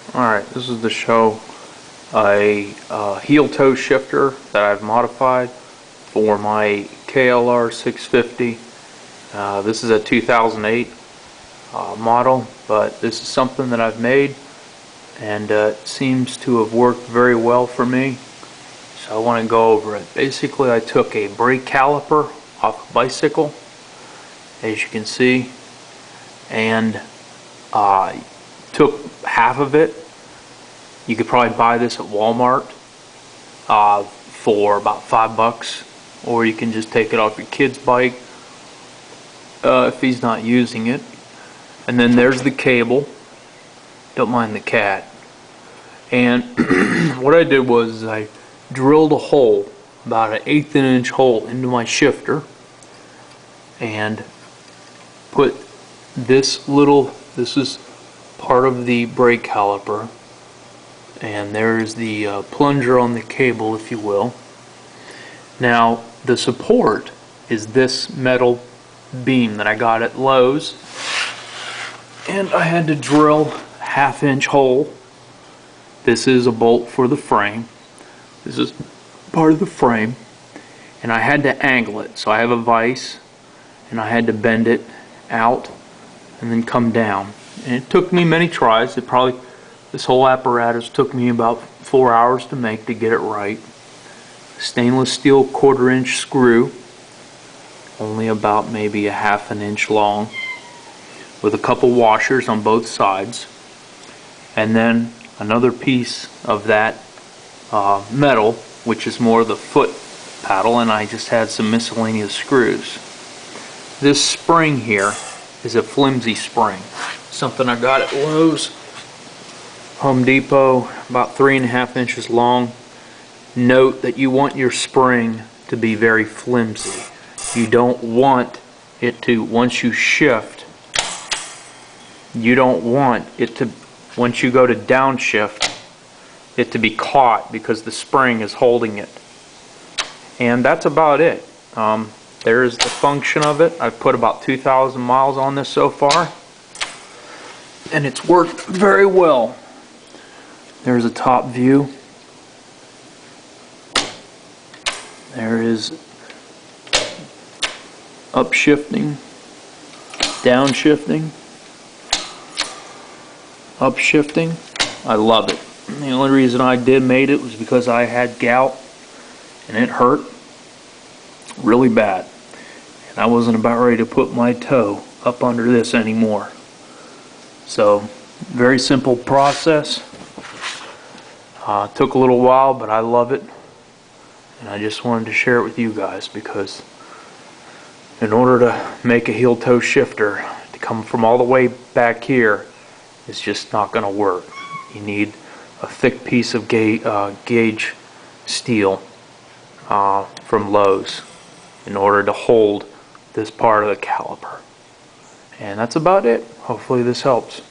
Alright, this is to show a heel toe shifter that I've modified for my KLR 650. This is a 2008 model, but this is something that I've made, and it seems to have worked very well for me. So I want to go over it. Basically, I took a brake caliper off a bicycle, as you can see, and took half of it. You could probably buy this at Walmart for about $5, or you can just take it off your kid's bike if he's not using it. And then there's the cable. Don't mind the cat. And what I did was I drilled a hole, about an 1/8 inch hole, into my shifter, and put this is part of the brake caliper, and there's the plunger on the cable, if you will. Now the support is this metal beam that I got at Lowe's, and I had to drill a 1/2 inch hole. This is a bolt for the frame. This is part of the frame, and I had to angle it. So I have a vise, and I had to bend it out and then come down. And it took me many tries. This whole apparatus took me about 4 hours to make, to get it right. Stainless steel 1/4 inch screw, only about maybe a 1/2 inch long, with a couple washers on both sides, and then another piece of that metal, which is more the foot paddle, and I just had some miscellaneous screws. This spring here is a flimsy spring, something I got at Lowe's, Home Depot, about 3.5 inches long. Note that you want your spring to be very flimsy. You don't want it to, once you shift, you don't want it to, once you go to downshift, it to be caught, because the spring is holding it. And that's about it. There's the function of it. I've put about 2,000 miles on this so far, and it's worked very well. There's a top view. There is upshifting, downshifting, upshifting. I love it. The only reason I made it was because I had gout, and it hurt really bad, and I wasn't about ready to put my toe up under this anymore. So, very simple process. Took a little while, but I love it, and I just wanted to share it with you guys, because in order to make a heel toe shifter to come from all the way back here, it's just not going to work. You need a thick piece of gauge steel from Lowe's in order to hold this part of the caliper. And that's about it. Hopefully this helps.